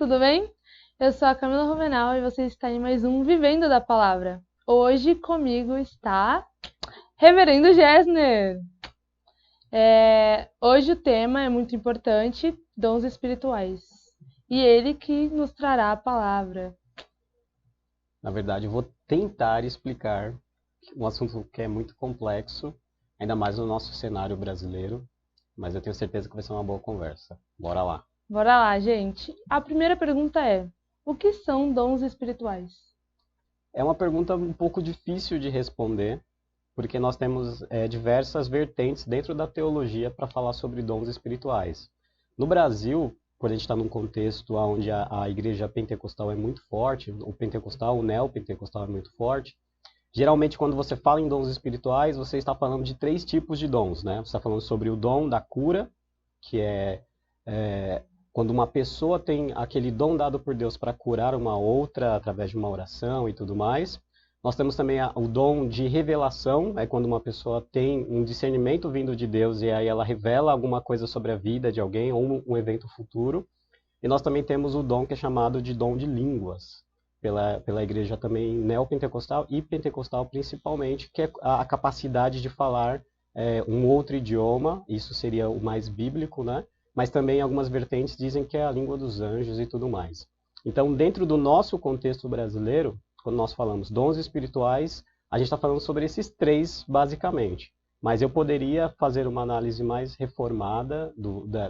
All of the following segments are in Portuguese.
tudo bem? Eu sou a Camila Rovenal e você está em mais um Vivendo da Palavra. Hoje comigo está Reverendo Gessner. Hoje o tema é muito importante, dons espirituais. E ele que nos trará a palavra. Na verdade, eu vou tentar explicar um assunto que é muito complexo, ainda mais no nosso cenário brasileiro, mas eu tenho certeza que vai ser uma boa conversa. Bora lá. Bora lá, gente. A primeira pergunta é: o que são dons espirituais? É uma pergunta um pouco difícil de responder, porque nós temos diversas vertentes dentro da teologia para falar sobre dons espirituais. No Brasil, quando a gente está num contexto onde a igreja pentecostal é muito forte, o neopentecostal é muito forte, geralmente quando você fala em dons espirituais, você está falando de 3 tipos de dons, né? Você está falando sobre o dom da cura, que é quando uma pessoa tem aquele dom dado por Deus para curar uma outra através de uma oração e tudo mais. Nós temos também o dom de revelação, é quando uma pessoa tem um discernimento vindo de Deus e aí ela revela alguma coisa sobre a vida de alguém ou um evento futuro. E nós também temos o dom que é chamado de dom de línguas, pela igreja também neopentecostal e pentecostal principalmente, que é a capacidade de falar um outro idioma, isso seria o mais bíblico, né? Mas também algumas vertentes dizem que é a língua dos anjos e tudo mais. Então, dentro do nosso contexto brasileiro, quando nós falamos dons espirituais, a gente está falando sobre esses 3, basicamente. Mas eu poderia fazer uma análise mais reformada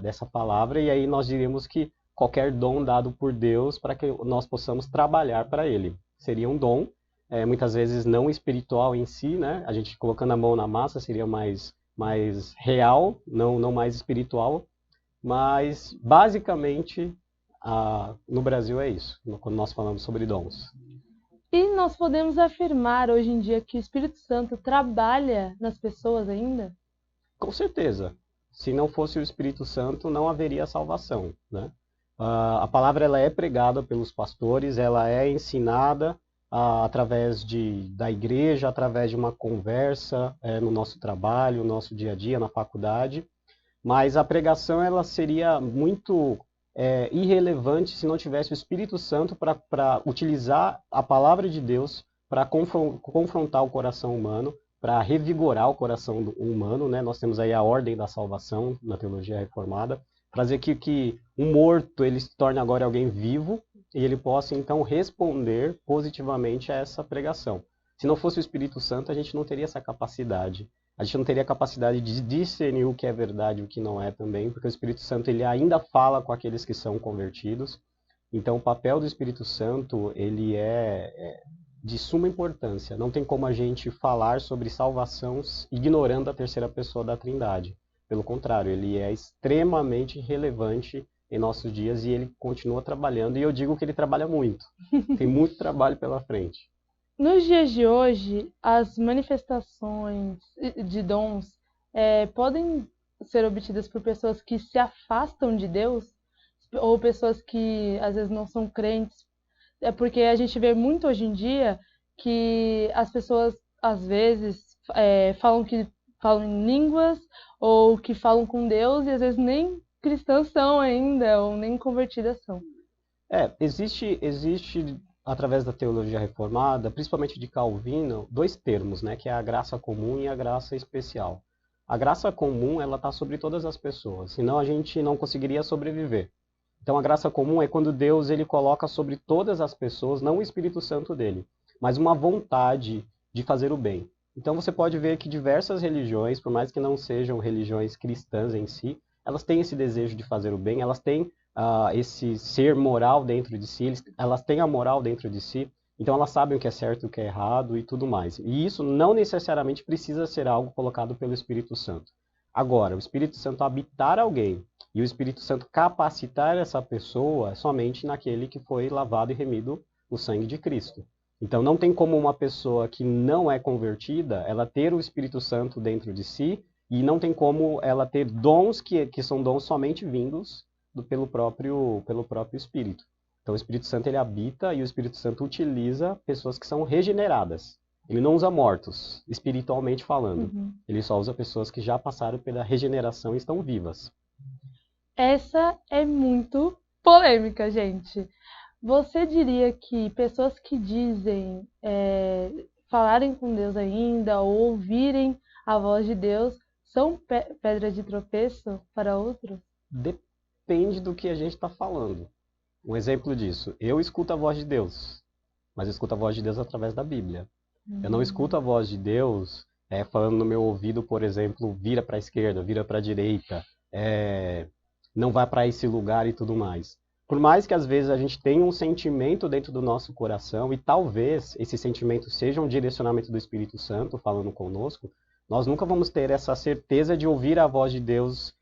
dessa palavra, e aí nós diríamos que qualquer dom dado por Deus para que nós possamos trabalhar para Ele. Seria um dom, muitas vezes não espiritual em si, né? A gente colocando a mão na massa seria mais real, não mais espiritual. Mas, basicamente, no Brasil é isso, quando nós falamos sobre dons. E nós podemos afirmar hoje em dia que o Espírito Santo trabalha nas pessoas ainda? Com certeza. Se não fosse o Espírito Santo, não haveria salvação, né? A palavra ela é pregada pelos pastores, ela é ensinada através da igreja, através de uma conversa no nosso trabalho, no nosso dia a dia, na faculdade. Mas a pregação ela seria muito irrelevante se não tivesse o Espírito Santo para utilizar a palavra de Deus para confrontar o coração humano, para revigorar o coração humano, né? Nós temos aí a ordem da salvação na teologia reformada, para dizer que um morto ele se torne agora alguém vivo e ele possa então responder positivamente a essa pregação. Se não fosse o Espírito Santo, a gente não teria essa capacidade. A gente não teria capacidade de discernir o que é verdade e o que não é também, porque o Espírito Santo ele ainda fala com aqueles que são convertidos. Então, o papel do Espírito Santo ele é de suma importância. Não tem como a gente falar sobre salvação ignorando a terceira pessoa da Trindade. Pelo contrário, ele é extremamente relevante em nossos dias e ele continua trabalhando. E eu digo que ele trabalha muito. Tem muito trabalho pela frente. Nos dias de hoje, as manifestações de dons podem ser obtidas por pessoas que se afastam de Deus ou pessoas que às vezes não são crentes. É porque a gente vê muito hoje em dia que as pessoas às vezes falam em línguas ou que falam com Deus e às vezes nem cristãs são ainda ou nem convertidas são. Existe através da teologia reformada, principalmente de Calvino, 2 termos, né, que é a graça comum e a graça especial. A graça comum, ela está sobre todas as pessoas, senão a gente não conseguiria sobreviver. Então a graça comum é quando Deus ele coloca sobre todas as pessoas, não o Espírito Santo dele, mas uma vontade de fazer o bem. Então você pode ver que diversas religiões, por mais que não sejam religiões cristãs em si, elas têm esse desejo de fazer o bem, elas têm esse ser moral dentro de si, elas têm a moral dentro de si, então elas sabem o que é certo e o que é errado e tudo mais. E isso não necessariamente precisa ser algo colocado pelo Espírito Santo. Agora, o Espírito Santo habitar alguém e o Espírito Santo capacitar essa pessoa somente naquele que foi lavado e remido no sangue de Cristo. Então não tem como uma pessoa que não é convertida, ela ter o Espírito Santo dentro de si, e não tem como ela ter dons que são dons somente vindos pelo próprio Espírito. Então o Espírito Santo ele habita e o Espírito Santo utiliza pessoas que são regeneradas. Ele não usa mortos, espiritualmente falando. Ele só usa pessoas que já passaram pela regeneração e estão vivas. Essa é muito Polêmica, gente. Você diria que pessoas que dizem falarem com Deus ainda ou ouvirem a voz de Deus são pedra de tropeço para outros? Depende do que a gente está falando. Um exemplo disso, eu escuto a voz de Deus, mas eu escuto a voz de Deus através da Bíblia. Eu não escuto a voz de Deus falando no meu ouvido, por exemplo, vira para a esquerda, vira para a direita, não vai para esse lugar e tudo mais. Por mais que às vezes a gente tenha um sentimento dentro do nosso coração, e talvez esse sentimento seja um direcionamento do Espírito Santo falando conosco, nós nunca vamos ter essa certeza de ouvir a voz de Deus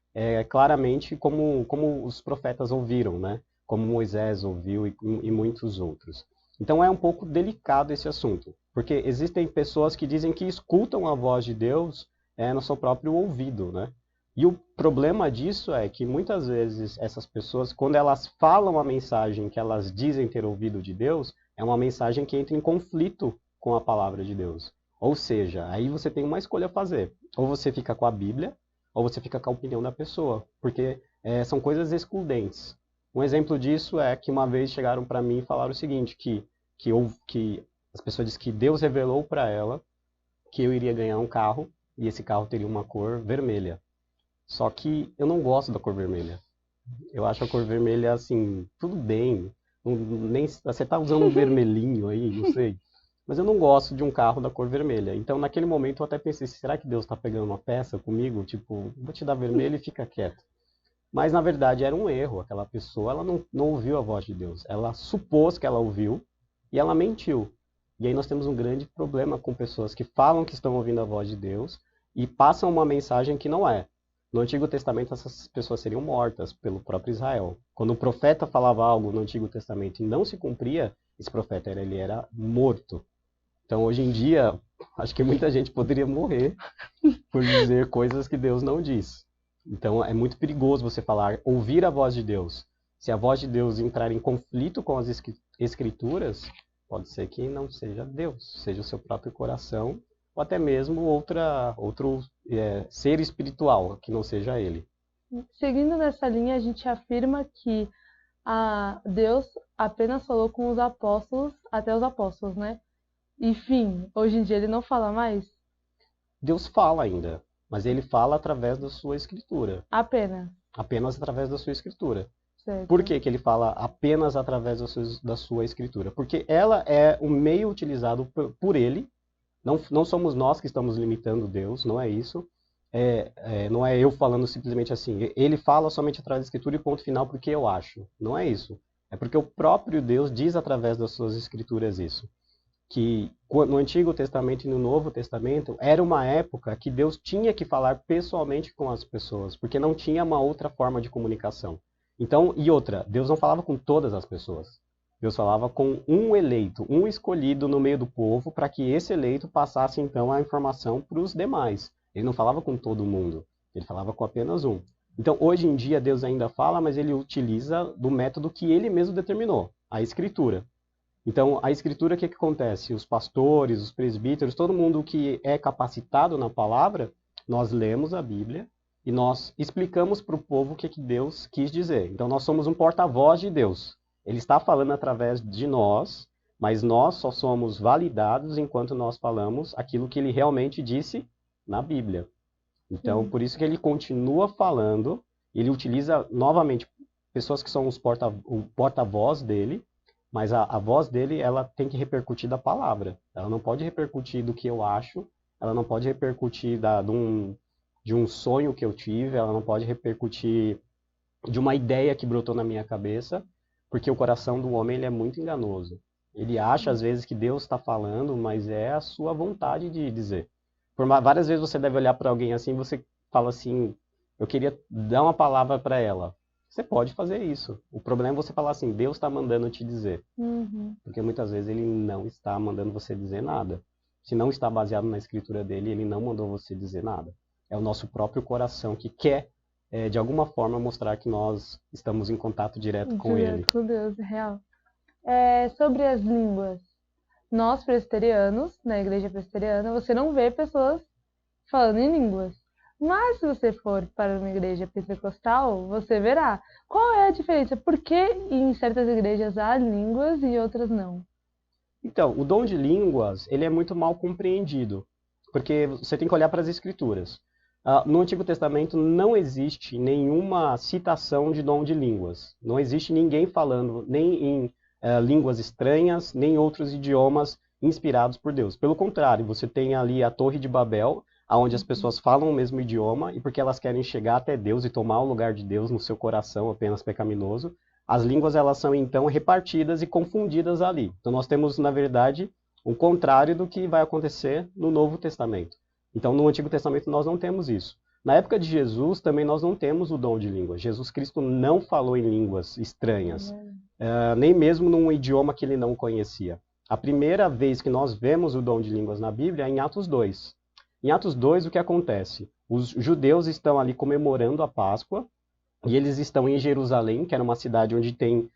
claramente como os profetas ouviram, né? Como Moisés ouviu e muitos outros. Então é um pouco delicado esse assunto, porque existem pessoas que dizem que escutam a voz de Deus no seu próprio ouvido, né? E o problema disso é que muitas vezes essas pessoas, quando elas falam a mensagem que elas dizem ter ouvido de Deus, é uma mensagem que entra em conflito com a palavra de Deus. Ou seja, aí você tem uma escolha a fazer. Ou você fica com a Bíblia, ou você fica com a opinião da pessoa, porque são coisas excludentes. Um exemplo disso é que uma vez chegaram para mim e falaram o seguinte, que as pessoas disseram que Deus revelou para ela que eu iria ganhar um carro e esse carro teria uma cor vermelha. Só que eu não gosto da cor vermelha. Eu acho a cor vermelha assim, tudo bem. Nem, você tá usando um vermelhinho aí, não sei. Mas eu não gosto de um carro da cor vermelha. Então naquele momento eu até pensei, será que Deus está pegando uma peça comigo? Tipo, vou te dar vermelho e fica quieto. Mas na verdade era um erro. Aquela pessoa ela não ouviu a voz de Deus. Ela supôs que ela ouviu e ela mentiu. E aí nós temos um grande problema com pessoas que falam que estão ouvindo a voz de Deus e passam uma mensagem que não é. No Antigo Testamento, essas pessoas seriam mortas pelo próprio Israel. Quando o profeta falava algo no Antigo Testamento e não se cumpria, esse profeta ele era morto. Então, hoje em dia, acho que muita gente poderia morrer por dizer coisas que Deus não diz. Então, é muito perigoso você falar, ouvir a voz de Deus. Se a voz de Deus entrar em conflito com as Escrituras, pode ser que não seja Deus, seja o seu próprio coração ou até mesmo outro ser espiritual, que não seja ele. Seguindo nessa linha, a gente afirma que Deus apenas falou com os apóstolos, até os apóstolos, né? Enfim, hoje em dia ele não fala mais? Deus fala ainda, mas ele fala através da sua escritura. Apenas. Apenas através da sua escritura. Certo. Por que ele fala apenas através da sua escritura? Porque ela é o meio utilizado por ele. Não somos nós que estamos limitando Deus, não é isso. Não é eu falando simplesmente assim, ele fala somente através da escritura e ponto final porque eu acho. Não é isso. É porque o próprio Deus diz através das suas escrituras isso. Que no Antigo Testamento e no Novo Testamento era uma época que Deus tinha que falar pessoalmente com as pessoas, porque não tinha uma outra forma de comunicação. Então, e outra, Deus não falava com todas as pessoas. Deus falava com um eleito, um escolhido no meio do povo, para que esse eleito passasse então a informação para os demais. Ele não falava com todo mundo, ele falava com apenas um. Então, hoje em dia, Deus ainda fala, mas ele utiliza do método que ele mesmo determinou, a Escritura. Então, a Escritura, o que acontece? Os pastores, os presbíteros, todo mundo que é capacitado na palavra, nós lemos a Bíblia e nós explicamos para o povo o que Deus quis dizer. Então, nós somos um porta-voz de Deus. Ele está falando através de nós, mas nós só somos validados enquanto nós falamos aquilo que ele realmente disse na Bíblia. Então, por isso que ele continua falando, ele utiliza novamente pessoas que são o porta-voz dele, mas a voz dele ela tem que repercutir da palavra. Ela não pode repercutir do que eu acho, ela não pode repercutir de um sonho que eu tive, ela não pode repercutir de uma ideia que brotou na minha cabeça, porque o coração do homem ele é muito enganoso. Ele acha às vezes que Deus está falando, mas é a sua vontade de dizer. Várias vezes você deve olhar para alguém assim e você fala assim, eu queria dar uma palavra para ela. Você pode fazer isso. O problema é você falar assim, Deus está mandando te dizer. Porque muitas vezes ele não está mandando você dizer nada. Se não está baseado na escritura dele, ele não mandou você dizer nada. É o nosso próprio coração que quer, de alguma forma, mostrar que nós estamos em contato direto com ele. Com Deus, real. Sobre as línguas. Nós, presbiterianos, na igreja presbiteriana, você não vê pessoas falando em línguas. Mas se você for para uma igreja pentecostal, você verá. Qual é a diferença? Por que em certas igrejas há línguas e outras não? Então, o dom de línguas, ele é muito mal compreendido, porque você tem que olhar para as escrituras. No Antigo Testamento não existe nenhuma citação de dom de línguas. Não existe ninguém falando nem em línguas estranhas, nem em outros idiomas inspirados por Deus. Pelo contrário, você tem ali a Torre de Babel, onde as pessoas falam o mesmo idioma, e porque elas querem chegar até Deus e tomar o lugar de Deus no seu coração apenas pecaminoso, as línguas elas são então repartidas e confundidas ali. Então nós temos, na verdade, o contrário do que vai acontecer no Novo Testamento. Então no Antigo Testamento nós não temos isso. Na época de Jesus também nós não temos o dom de língua. Jesus Cristo não falou em línguas estranhas, nem mesmo num idioma que ele não conhecia. A primeira vez que nós vemos o dom de línguas na Bíblia é em Atos 2. Em Atos 2, o que acontece? Os judeus estão ali comemorando a Páscoa, e eles estão em Jerusalém, que era uma cidade onde tem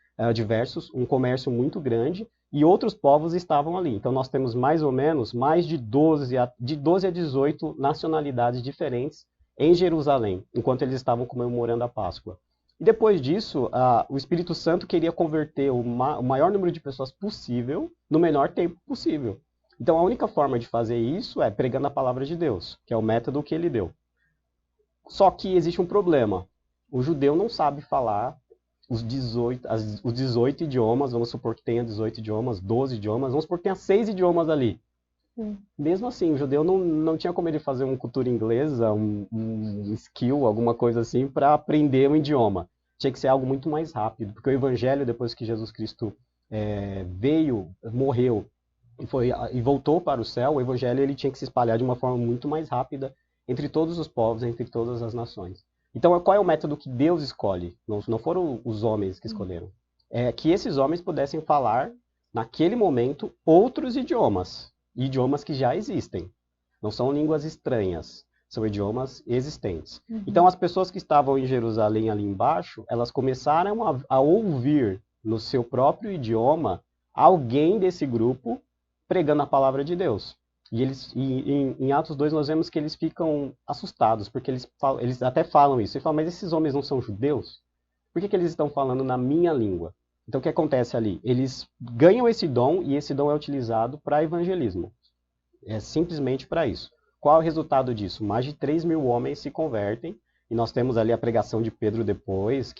um comércio muito grande, e outros povos estavam ali. Então nós temos mais ou menos mais de 12 a 18 nacionalidades diferentes em Jerusalém, enquanto eles estavam comemorando a Páscoa. E depois disso, o Espírito Santo queria converter o maior número de pessoas possível no menor tempo possível. Então a única forma de fazer isso é pregando a palavra de Deus, que é o método que ele deu. Só que existe um problema. O judeu não sabe falar os 18 idiomas, vamos supor que tenha 18 idiomas, 12 idiomas, vamos supor que tenha 6 idiomas ali. Mesmo assim, o judeu não tinha como ele fazer uma cultura inglesa, um skill, alguma coisa assim, para aprender um idioma. Tinha que ser algo muito mais rápido, porque o evangelho, depois que Jesus Cristo veio, morreu e voltou para o céu, o evangelho ele tinha que se espalhar de uma forma muito mais rápida entre todos os povos, entre todas as nações. Então, qual é o método que Deus escolhe? Não foram os homens que escolheram. É que esses homens pudessem falar, naquele momento, outros idiomas. Idiomas que já existem. Não são línguas estranhas. São idiomas existentes. Então, as pessoas que estavam em Jerusalém ali embaixo, elas começaram a ouvir no seu próprio idioma alguém desse grupo pregando a palavra de Deus. E em Atos 2 nós vemos que eles ficam assustados, porque eles até falam isso. Eles falam, mas esses homens não são judeus? Por que eles estão falando na minha língua? Então o que acontece ali? Eles ganham esse dom e esse dom é utilizado para evangelismo. É simplesmente para isso. Qual é o resultado disso? Mais de 3.000 homens se convertem, e nós temos ali a pregação de Pedro depois,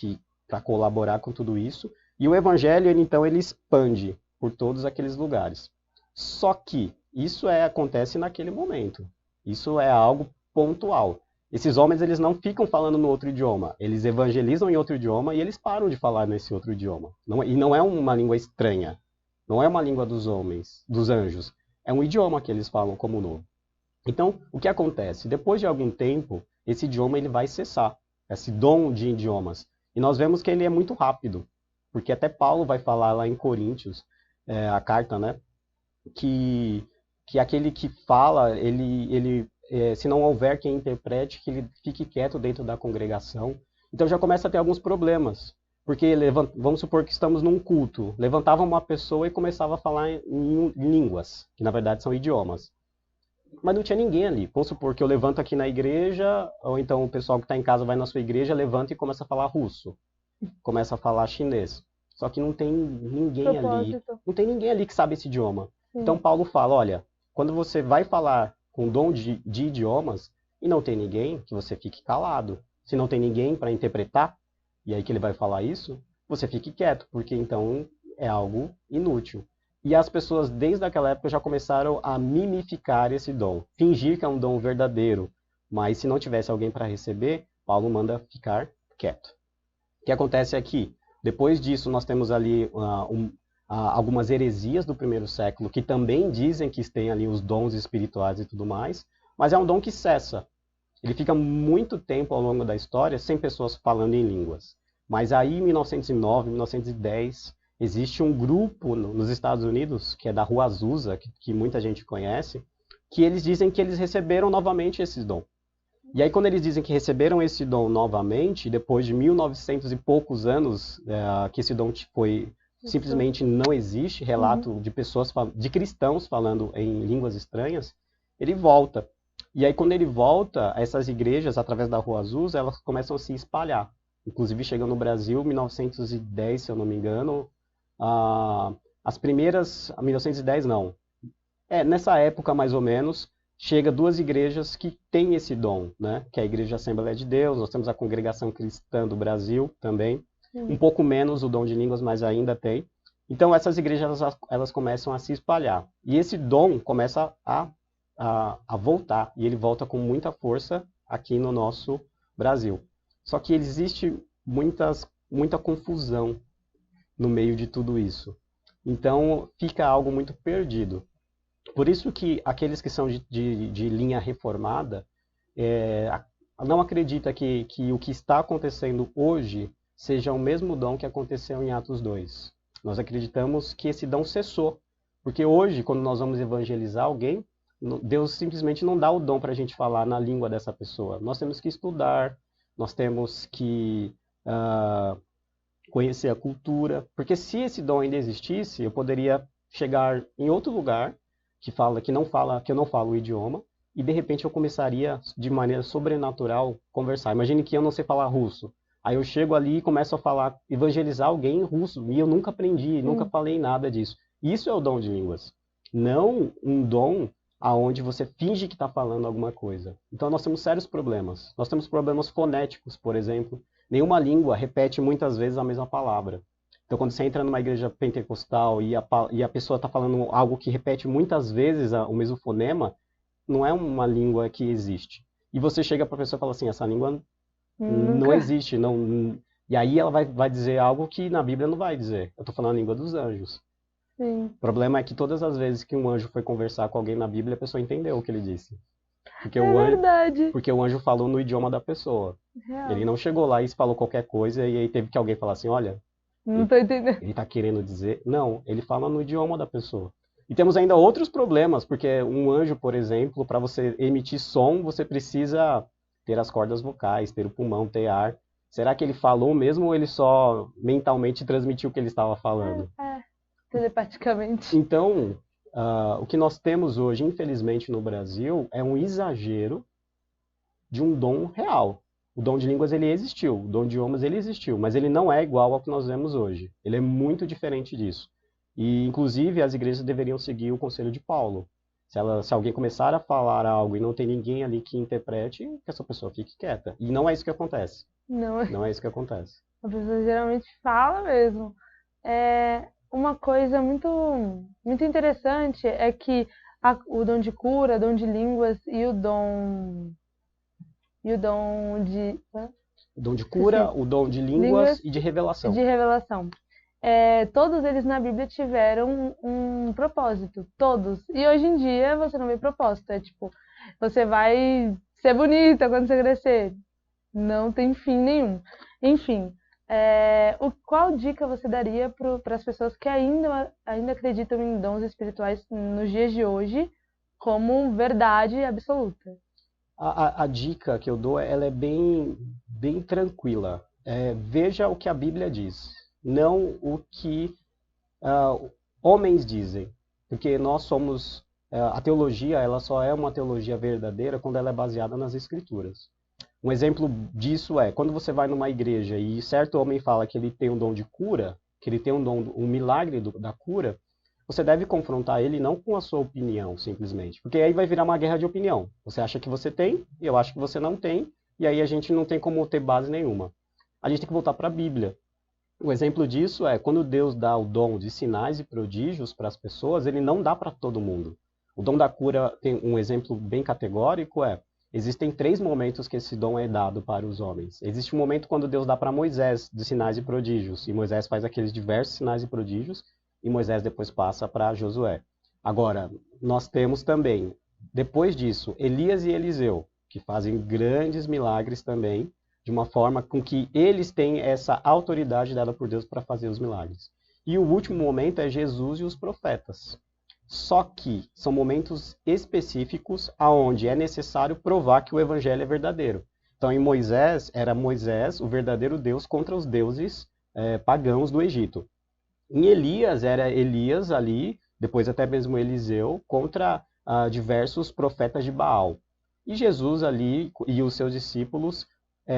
para colaborar com tudo isso. E o evangelho, então, ele expande por todos aqueles lugares. Só que isso acontece naquele momento. Isso é algo pontual. Esses homens eles não ficam falando no outro idioma. Eles evangelizam em outro idioma e eles param de falar nesse outro idioma. E não é uma língua estranha. Não é uma língua dos homens, dos anjos. É um idioma que eles falam como novo. Então, o que acontece? Depois de algum tempo, esse idioma ele vai cessar. Esse dom de idiomas. E nós vemos que ele é muito rápido. Porque até Paulo vai falar lá em Coríntios, a carta, né? Que aquele que fala, se não houver quem interprete, que ele fique quieto dentro da congregação. Então já começa a ter alguns problemas. Porque vamos supor que estamos num culto. Levantava uma pessoa e começava a falar em línguas, que na verdade são idiomas. Mas não tinha ninguém ali. Vamos supor que eu levanto aqui na igreja, ou então o pessoal que está em casa vai na sua igreja, levanta e começa a falar russo. Começa a falar chinês. Só que não tem ninguém ali. Não tem ninguém ali que sabe esse idioma. Então Paulo fala, olha, quando você vai falar com dom de idiomas e não tem ninguém, que você fique calado. Se não tem ninguém para interpretar, e aí que ele vai falar isso, você fique quieto, porque então é algo inútil. E as pessoas desde aquela época já começaram a mimificar esse dom, fingir que é um dom verdadeiro, mas se não tivesse alguém para receber, Paulo manda ficar quieto. O que acontece aqui? Depois disso nós temos ali algumas heresias do primeiro século, que também dizem que têm ali os dons espirituais e tudo mais, mas é um dom que cessa. Ele fica muito tempo ao longo da história sem pessoas falando em línguas. Mas aí, em 1909, 1910, existe um grupo nos Estados Unidos, que é da Rua Azusa, que muita gente conhece, que eles dizem que eles receberam novamente esse dom. E aí, quando eles dizem que receberam esse dom novamente, depois de 1900 e poucos anos que esse dom foi... simplesmente não existe relato de pessoas, de cristãos falando em línguas estranhas, ele volta. E aí, quando ele volta, essas igrejas, através da Rua Azul, elas começam a se espalhar. Inclusive, chegam no Brasil, em 1910, se eu não me engano. As primeiras, 1910 não. Nessa época, mais ou menos, chega duas igrejas que têm esse dom, né? Que é a Igreja Assembleia de Deus, nós temos a Congregação Cristã do Brasil também. Um pouco menos o dom de línguas, mas ainda tem. Então, essas igrejas, elas começam a se espalhar. E esse dom começa a voltar, e ele volta com muita força aqui no nosso Brasil. Só que existe muita confusão no meio de tudo isso. Então, fica algo muito perdido. Por isso que aqueles que são de linha reformada não acreditam que o que está acontecendo hoje seja o mesmo dom que aconteceu em Atos 2. Nós acreditamos que esse dom cessou. Porque hoje, quando nós vamos evangelizar alguém, Deus simplesmente não dá o dom para a gente falar na língua dessa pessoa. Nós temos que estudar, nós temos que conhecer a cultura. Porque se esse dom ainda existisse, eu poderia chegar em outro lugar que eu não falo o idioma, e de repente eu começaria de maneira sobrenatural conversar. Imagine que eu não sei falar russo. Aí eu chego ali e começo a evangelizar alguém em russo, e eu nunca aprendi, nunca falei nada disso. Isso é o dom de línguas. Não um dom aonde você finge que está falando alguma coisa. Então nós temos sérios problemas. Nós temos problemas fonéticos, por exemplo. Nenhuma língua repete muitas vezes a mesma palavra. Então quando você entra numa igreja pentecostal e a pessoa está falando algo que repete muitas vezes o mesmo fonema, não é uma língua que existe. E você chega para a pessoa e fala assim, essa língua não existe. Não... E aí ela vai dizer algo que na Bíblia não vai dizer. Eu estou falando a língua dos anjos. Sim. O problema é que todas as vezes que um anjo foi conversar com alguém na Bíblia, a pessoa entendeu o que ele disse. Verdade. Porque o anjo falou no idioma da pessoa. Real. Ele não chegou lá e falou qualquer coisa e aí teve que alguém falar assim, olha, não tô entendendo. Ele está querendo dizer... Não, ele fala no idioma da pessoa. E temos ainda outros problemas, porque um anjo, por exemplo, para você emitir som, você precisa ter as cordas vocais, ter o pulmão, ter ar. Será que ele falou mesmo ou ele só mentalmente transmitiu o que ele estava falando? Telepaticamente. Então, o que nós temos hoje, infelizmente, no Brasil, é um exagero de um dom real. O dom de línguas, ele existiu. O dom de idiomas, ele existiu. Mas ele não é igual ao que nós vemos hoje. Ele é muito diferente disso. E, inclusive, as igrejas deveriam seguir o conselho de Paulo. Se alguém começar a falar algo e não tem ninguém ali que interprete, que essa pessoa fique quieta. E não é isso que acontece. Não é isso que acontece. A pessoa geralmente fala mesmo. Uma coisa muito, muito interessante é que o dom de cura, dom de línguas e o dom de... O dom de cura, o dom de línguas e de revelação. De revelação. Todos eles na Bíblia tiveram um propósito. Todos. E hoje em dia você não vê propósito. É tipo, você vai ser bonita quando você crescer. Não tem fim nenhum. Enfim, qual dica você daria para as pessoas que ainda acreditam em dons espirituais nos dias de hoje como verdade absoluta? A dica que eu dou, ela é bem tranquila. Veja o que a Bíblia diz, não o que homens dizem. Porque nós somos... a teologia, ela só é uma teologia verdadeira quando ela é baseada nas Escrituras. Um exemplo disso quando você vai numa igreja e certo homem fala que ele tem um dom de cura, que ele tem um milagre da cura, você deve confrontar ele não com a sua opinião, simplesmente. Porque aí vai virar uma guerra de opinião. Você acha que você tem, e eu acho que você não tem, e aí a gente não tem como ter base nenhuma. A gente tem que voltar para a Bíblia. O exemplo disso quando Deus dá o dom de sinais e prodígios para as pessoas, ele não dá para todo mundo. O dom da cura tem um exemplo bem categórico, existem 3 momentos que esse dom é dado para os homens. Existe um momento quando Deus dá para Moisés de sinais e prodígios, e Moisés faz aqueles diversos sinais e prodígios, e Moisés depois passa para Josué. Agora, nós temos também, depois disso, Elias e Eliseu, que fazem grandes milagres também, de uma forma com que eles têm essa autoridade dada por Deus para fazer os milagres. E o último momento é Jesus e os profetas. Só que são momentos específicos aonde é necessário provar que o evangelho é verdadeiro. Então, em Moisés, era Moisés, o verdadeiro Deus, contra os deuses pagãos do Egito. Em Elias, era Elias ali, depois até mesmo Eliseu, contra diversos profetas de Baal. E Jesus ali e os seus discípulos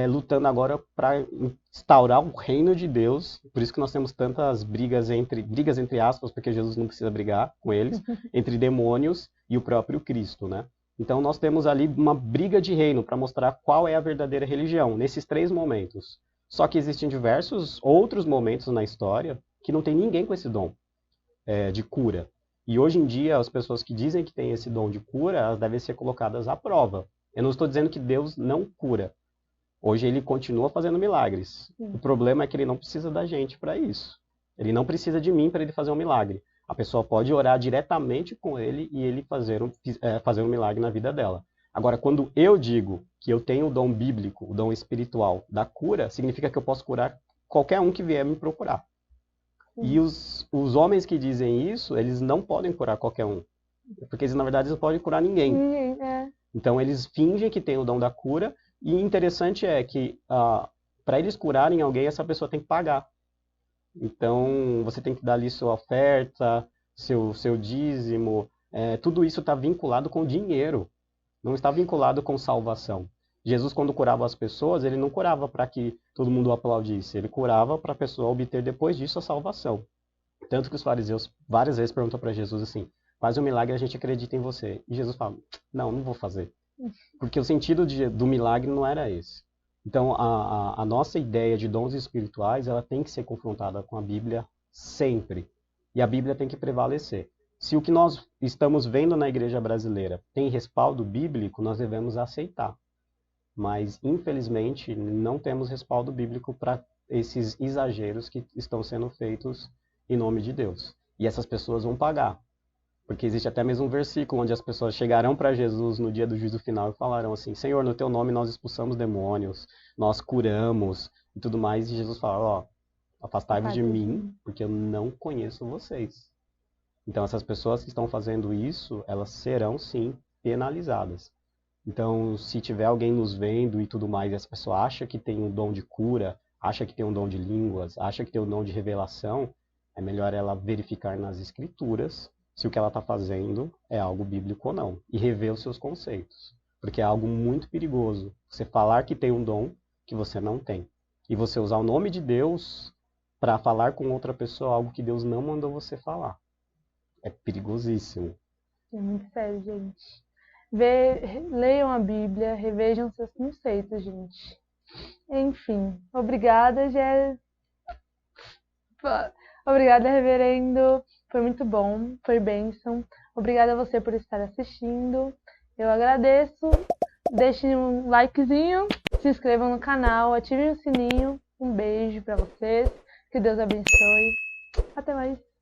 lutando agora para instaurar o reino de Deus. Por isso que nós temos tantas brigas entre aspas, porque Jesus não precisa brigar com eles, entre demônios e o próprio Cristo, né? Então nós temos ali uma briga de reino para mostrar qual é a verdadeira religião, nesses 3 momentos. Só que existem diversos outros momentos na história que não tem ninguém com esse dom de cura. E hoje em dia, as pessoas que dizem que têm esse dom de cura, elas devem ser colocadas à prova. Eu não estou dizendo que Deus não cura. Hoje ele continua fazendo milagres. O problema é que ele não precisa da gente para isso. Ele não precisa de mim para ele fazer um milagre. A pessoa pode orar diretamente com ele e ele fazer um milagre na vida dela. Agora, quando eu digo que eu tenho o dom bíblico, o dom espiritual da cura, significa que eu posso curar qualquer um que vier me procurar. E os homens que dizem isso, eles não podem curar qualquer um. Porque eles, na verdade, não podem curar ninguém. Então, eles fingem que têm o dom da cura. E interessante é que, para eles curarem alguém, essa pessoa tem que pagar. Então, você tem que dar ali sua oferta, seu dízimo. Tudo isso está vinculado com dinheiro. Não está vinculado com salvação. Jesus, quando curava as pessoas, ele não curava para que todo mundo o aplaudisse. Ele curava para a pessoa obter depois disso a salvação. Tanto que os fariseus várias vezes perguntam para Jesus assim, faz um milagre, a gente acredita em você. E Jesus fala, não vou fazer. Porque o sentido do milagre não era esse. Então, a nossa ideia de dons espirituais, ela tem que ser confrontada com a Bíblia sempre. E a Bíblia tem que prevalecer. Se o que nós estamos vendo na igreja brasileira tem respaldo bíblico, nós devemos aceitar. Mas, infelizmente, não temos respaldo bíblico para esses exageros que estão sendo feitos em nome de Deus. E essas pessoas vão pagar. Porque existe até mesmo um versículo onde as pessoas chegarão para Jesus no dia do juízo final e falarão assim, Senhor, no teu nome nós expulsamos demônios, nós curamos e tudo mais. E Jesus fala, afastai-vos de mim, porque eu não conheço vocês. Então, essas pessoas que estão fazendo isso, elas serão, sim, penalizadas. Então, se tiver alguém nos vendo e tudo mais, e essa pessoa acha que tem um dom de cura, acha que tem um dom de línguas, acha que tem um dom de revelação, é melhor ela verificar nas escrituras se o que ela está fazendo é algo bíblico ou não, e rever os seus conceitos. Porque é algo muito perigoso você falar que tem um dom que você não tem. E você usar o nome de Deus para falar com outra pessoa algo que Deus não mandou você falar. É perigosíssimo. É muito sério, gente. Leiam a Bíblia, revejam seus conceitos, gente. Enfim, obrigada, Obrigada, reverendo. Foi muito bom, foi bênção. Obrigada a você por estar assistindo. Eu agradeço. Deixem um likezinho, se inscrevam no canal, ativem o sininho. Um beijo para vocês. Que Deus abençoe. Até mais.